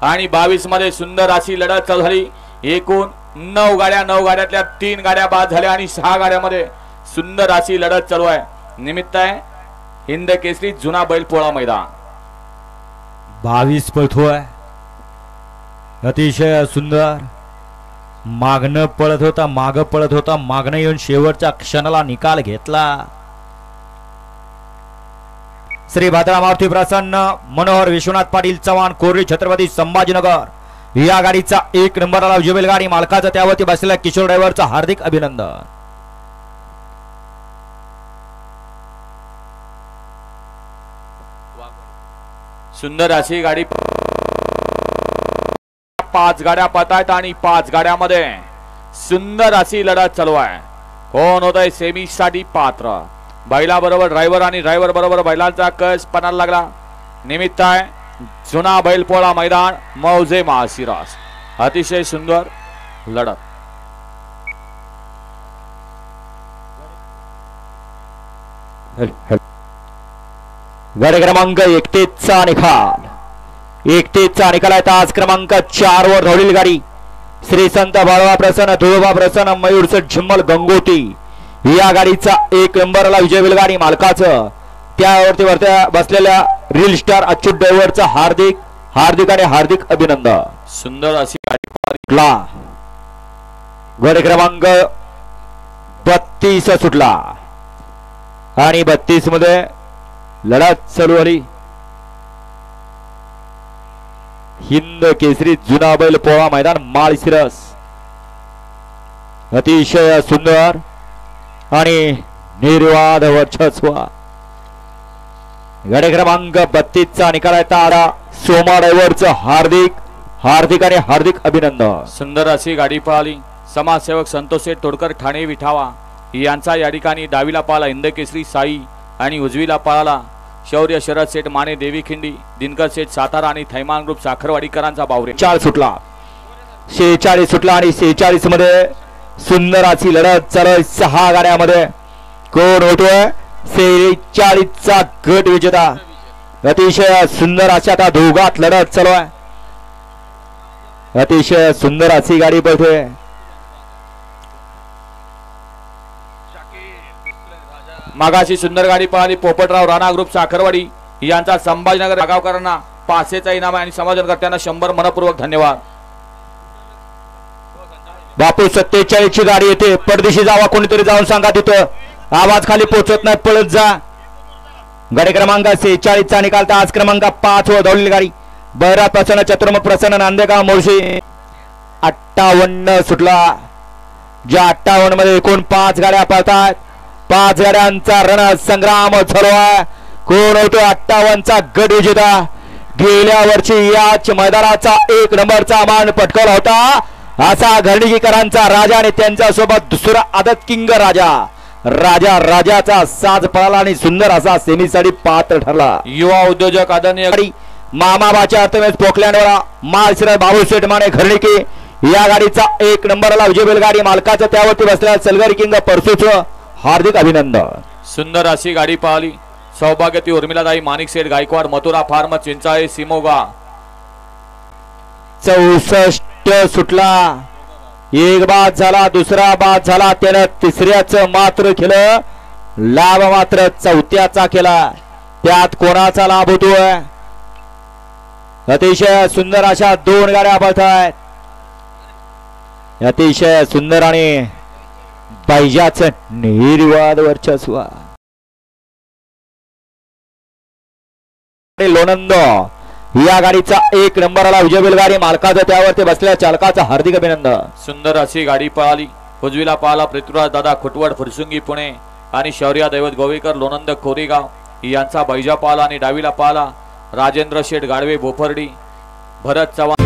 आणि 22 मध्ये सुंदर अशी लढत चालू झाली। एकूण 9 गाड्या, 9 गाड्यातल्या 3 गाड्या बाद झाल्या आणि 6 गाड्यामध्ये सुंदर अशी लढत चालू आहे। निमित्त आहे हिंद केसरी जुना बैलपोळा मैदान। 22 पळतोय, अतिशय सुंदर। मागणं पळत होता, माग पळत होता, मागणं येऊन शेवटच्या क्षणाला निकाल घेतला। श्री भाद्रा मारुती प्रसन्न, मनोहर विश्वनाथ पाटील चव्हाण, कोरली, छत्रपती संभाजीनगर या गाडीचा 1 नंबरला विजय गाडी मालकाचा त्यावरती बसलेल्या किशोर ड्रायव्हरचा हार्दिक अभिनंदन। सुंदर अशी गाडी, 5 गाड्या पळतायत आणि 5 गाड्यामध्ये सुंदर अशी लढत चालू आहे। कोण होतंय सेमी साठी पात्र? बैला बरोबर ड्रायव्हर आणि ड्रायव्हर बरोबर बैलांचा कस पणाला लागला। निमित्त आहे जुना बैलपोळा मैदान, मौजे माळशिरस। अतिशय सुंदर लढत। गड क्रमांक 31चा निकाल, 31चा निकाल आहे। तास क्रमांक 4 वर धावलेली गाडी श्री संत बाळवा प्रसन्न, धुळोबा प्रसन्न, मयूरच झिम्मल गंगोती या गाडीचा 1 नंबरला विजय बैलगाडी मालकाचं त्यावरती वरत्या बसलेल्या रील स्टार अच्युत ड्रायव्हरचा हार्दिक हार्दिक आणि हार्दिक अभिनंदन। सुंदर अशी गाडी गड क्रमांक 32 सुटला आणि 32 मध्ये लढत चालू झाली। हिंद केसरी जुना बैल पोळा मैदान माळशिरस। अतिशय सुंदर आणि निर्वाद वर्चस्व। गड क्रमांक 32चा निकाल आहे। तारा सोमा ड्रायव्हरचं हार्दिक हार्दिक आणि हार्दिक अभिनंदन। सुंदर अशी गाडी पळाली। समाजसेवक संतोष शेठ तोडकर ठाणे विठावा यांचा या ठिकाणी डावीला पाला हिंद केसरी साई आणि उजवीला पाळाला शौर्य शरद सेठ माने देवी खिंडी, दिनकर सेठ सातारा आणि थैमान ग्रुप साखरवाडीकरांचा बावरे। 4 सुटला, 46 सुटला आणि 46 मध्ये सुंदर अशी लढत चालू। 6 गाड्यामध्ये कोण होतोय 46चा गट विजेता। अतिशय सुंदर अशा त्या दोघात लढत चालू आहे। अतिशय सुंदर अशी गाडी पळते। मागाशी सुंदर गाडी पळाली। पोपटराव राणा ग्रुप साखरवाडी यांचा संभाजीनगर गावकरांना 500चा इनाम आणि समाजकर्त्यांना 100 मनपूर्वक धन्यवाद। बापू 47 ची गाडी येते, परदेशी जावा, कोणीतरी जाऊन सांगा तिथं आवाज खाली पोहोचत नाही, पळत जा। गाडी क्रमांक 46चा निकाल। तास क्रमांक 5 वर धावलेली गाडी बैरा प्रसन्न, चतुर्मुख प्रसन्न, नांदेगाव मोर्शी। 58 सुटला, ज्या 58 मध्ये एकूण 5 गाड्या पळतात। 5 गाड्यांचा रणसंग्राम चालू आहे। कोण होतो 58चा गट विजेता? गेल्या वर्षी याच मैदानाचा 1 नंबरचा मान पटकावला होता असा घरणीकरांचा राजा आणि त्यांच्या सोबत दुसरा आदत किंग राजाचा साज पळाला आणि सुंदर असा सेमीसाठी पात्र ठरला। युवा उद्योजक आदरणीय मामाबाच्या अर्थमेश पोखल्यानवरा माळशिरस बाबू शेठ माने घरणीके या गाडीचा 1 नंबरला विजय बैलगाडी मालकाचं त्यावरती बसलेल्या सलगरी किंग परसूचं हार्दिक अभिनंदन। सुंदर अशी गाडी पळाली। सौभाग्यवती उर्मिलादाई माणिक शेठ गायकवाड, मथुरा फार्म, चिंचाळे, सिमोगा। 64 सुटला, 1 बाद झाला, दुसरा बाद झाला, त्यानं तिसऱ्याचं मात्र केलं, लाभ मात्र 4थ्याचा केला। त्यात कोणाचा लाभ होतोय? अतिशय सुंदर अशा 2 गाड्या पळतायत। अतिशय सुंदर आणि पाहिजाच निर्वाद वर्चस्व। लोणंद या गाडीचा 1 नंबरला विजय बैलगाडी मालकाचं त्यावरती बसलेल्या चालकाचं हार्दिक अभिनंदन। सुंदर अशी गाडी पळाली। उजवीला पाला पृथ्वीराज दादा खुटवड फुरसुंगी पुणे आणि शौर्या दैवत गोवेकर लोणंद कोरेगाव यांचा बैजा पाला आणि डावीला पाला राजेंद्र शेठ गाडवे भोपर्डी, भरत चव्हाण